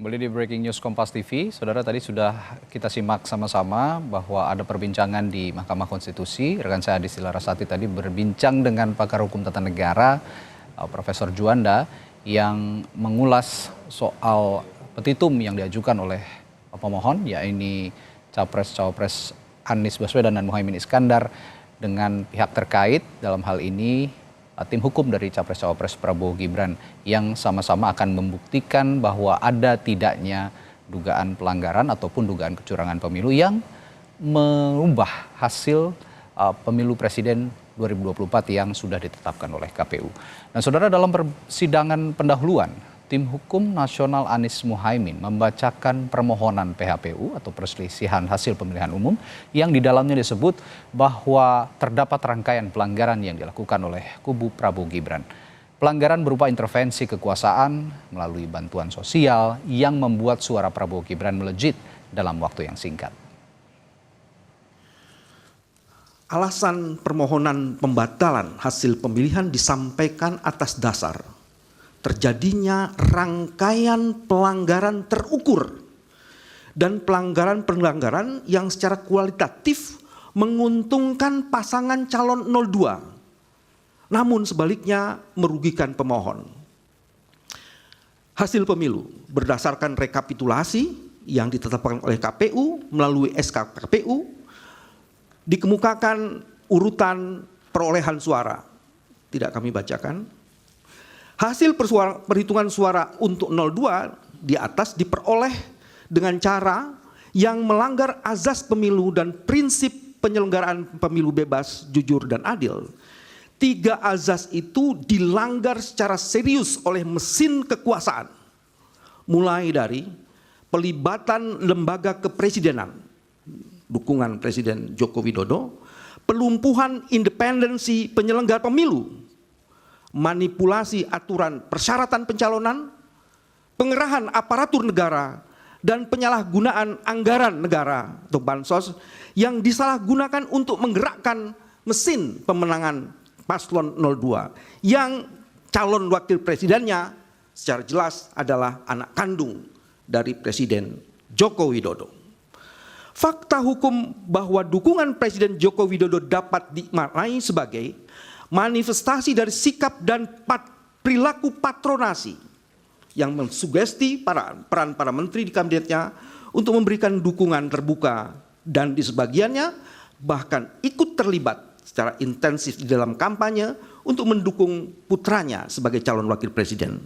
Kembali di Breaking News Kompas TV, saudara tadi sudah kita simak sama-sama bahwa ada perbincangan di Mahkamah Konstitusi. Rekan saya Adis Larasati tadi berbincang dengan pakar hukum tata negara, Profesor Juanda, yang mengulas soal petitum yang diajukan oleh pemohon, yaitu Capres-Cawapres Anies Baswedan dan Muhaimin Iskandar dengan pihak terkait dalam hal ini tim hukum dari Capres-Cawapres Prabowo Gibran yang sama-sama akan membuktikan bahwa ada tidaknya dugaan pelanggaran ataupun dugaan kecurangan pemilu yang mengubah hasil pemilu presiden 2024 yang sudah ditetapkan oleh KPU. Nah, saudara, dalam persidangan pendahuluan, tim hukum nasional Anies Muhaimin membacakan permohonan PHPU atau perselisihan hasil pemilihan umum yang di dalamnya disebut bahwa terdapat rangkaian pelanggaran yang dilakukan oleh kubu Prabowo Gibran. Pelanggaran berupa intervensi kekuasaan melalui bantuan sosial yang membuat suara Prabowo Gibran melejit dalam waktu yang singkat. Alasan permohonan pembatalan hasil pemilihan disampaikan atas dasar terjadinya rangkaian pelanggaran terukur dan pelanggaran-pelanggaran yang secara kualitatif menguntungkan pasangan calon 02, namun sebaliknya merugikan pemohon. Hasil pemilu berdasarkan rekapitulasi yang ditetapkan oleh KPU melalui SK KPU dikemukakan urutan perolehan suara. Tidak kami bacakan. Hasil perhitungan suara untuk 02 di atas diperoleh dengan cara yang melanggar azas pemilu dan prinsip penyelenggaraan pemilu bebas, jujur, dan adil. 3 azas itu dilanggar secara serius oleh mesin kekuasaan. Mulai dari pelibatan lembaga kepresidenan, dukungan Presiden Joko Widodo, pelumpuhan independensi penyelenggara pemilu, manipulasi aturan persyaratan pencalonan, pengerahan aparatur negara, dan penyalahgunaan anggaran negara atau bansos yang disalahgunakan untuk menggerakkan mesin pemenangan paslon 02 yang calon wakil presidennya secara jelas adalah anak kandung dari Presiden Joko Widodo. Fakta hukum bahwa dukungan Presiden Joko Widodo dapat dimaknai sebagai manifestasi dari sikap dan perilaku patronasi yang mensugesti peran para menteri di kabinetnya untuk memberikan dukungan terbuka dan di sebagiannya bahkan ikut terlibat secara intensif di dalam kampanye untuk mendukung putranya sebagai calon wakil presiden.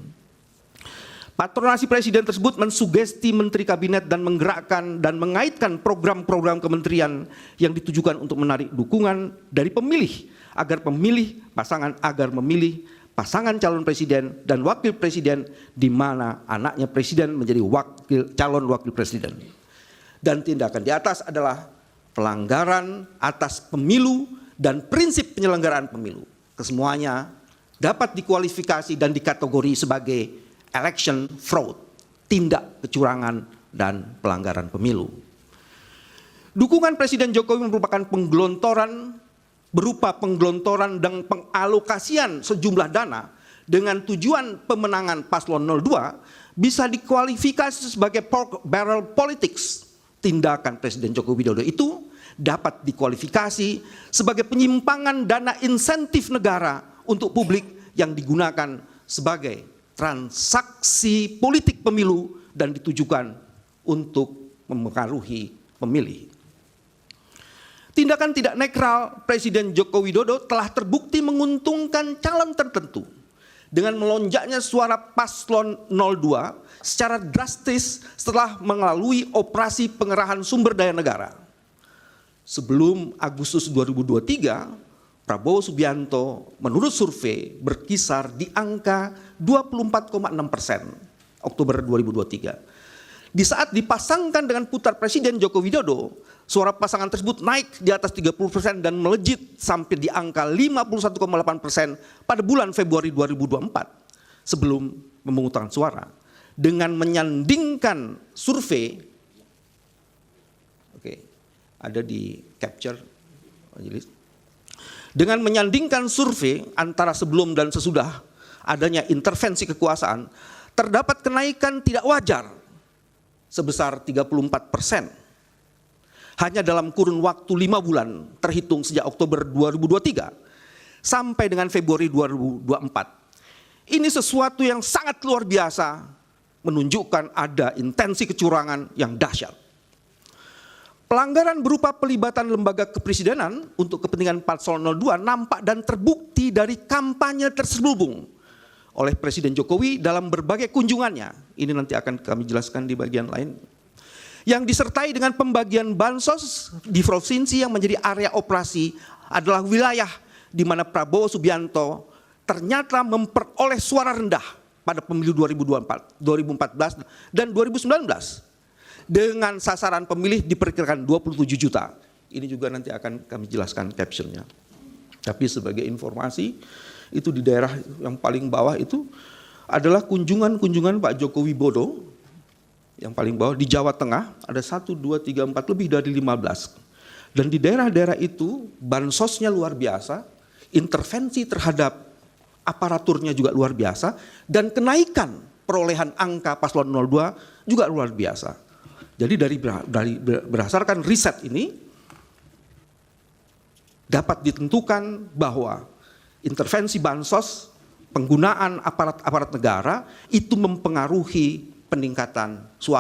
Patronasi presiden tersebut mensugesti menteri kabinet dan menggerakkan dan mengaitkan program-program kementerian yang ditujukan untuk menarik dukungan dari pemilih agar memilih pasangan calon presiden dan wakil presiden di mana anaknya presiden menjadi calon wakil presiden. Dan tindakan di atas adalah pelanggaran atas pemilu dan prinsip penyelenggaraan pemilu. Kesemuanya dapat dikualifikasi dan dikategori sebagai election fraud, tindak kecurangan dan pelanggaran pemilu. Dukungan Presiden Jokowi merupakan berupa penggelontoran dan pengalokasian sejumlah dana dengan tujuan pemenangan paslon 02 bisa dikualifikasi sebagai pork barrel politics. Tindakan Presiden Joko Widodo itu dapat dikualifikasi sebagai penyimpangan dana insentif negara untuk publik yang digunakan sebagai transaksi politik pemilu dan ditujukan untuk mempengaruhi pemilih. Tindakan tidak netral Presiden Joko Widodo telah terbukti menguntungkan calon tertentu dengan melonjaknya suara paslon 02 secara drastis setelah melalui operasi pengerahan sumber daya negara. Sebelum Agustus 2023, Prabowo Subianto menurut survei berkisar di angka 24,6% Oktober 2023. Di saat dipasangkan dengan putar Presiden Joko Widodo, suara pasangan tersebut naik di atas 30% dan melejit sampai di angka 51,8% pada bulan Februari 2024 sebelum pemungutan suara. Dengan menyandingkan survei, ada di capture, dengan menyandingkan survei antara sebelum dan sesudah adanya intervensi kekuasaan, terdapat kenaikan tidak wajar sebesar 34%. Hanya dalam kurun waktu 5 bulan terhitung sejak Oktober 2023 sampai dengan Februari 2024. Ini sesuatu yang sangat luar biasa, menunjukkan ada intensi kecurangan yang dahsyat. Pelanggaran berupa pelibatan lembaga kepresidenan untuk kepentingan Paslon 02 nampak dan terbukti dari kampanye terselubung oleh Presiden Jokowi dalam berbagai kunjungannya. Ini nanti akan kami jelaskan di bagian lain. Yang disertai dengan pembagian bansos di provinsi yang menjadi area operasi adalah wilayah di mana Prabowo Subianto ternyata memperoleh suara rendah pada pemilu 2014 dan 2019 dengan sasaran pemilih diperkirakan 27 juta. Ini juga nanti akan kami jelaskan captionnya. Tapi sebagai informasi, itu di daerah yang paling bawah itu adalah kunjungan Pak Joko Widodo. Yang paling bawah di Jawa Tengah ada 1, 2, 3, 4 lebih dari 15. Dan di daerah-daerah itu bansosnya luar biasa, intervensi terhadap aparaturnya juga luar biasa, dan kenaikan perolehan angka Paslon 02 juga luar biasa. Jadi berdasarkan riset ini dapat ditentukan bahwa intervensi bansos, penggunaan aparat-aparat negara itu mempengaruhi peningkatan suara.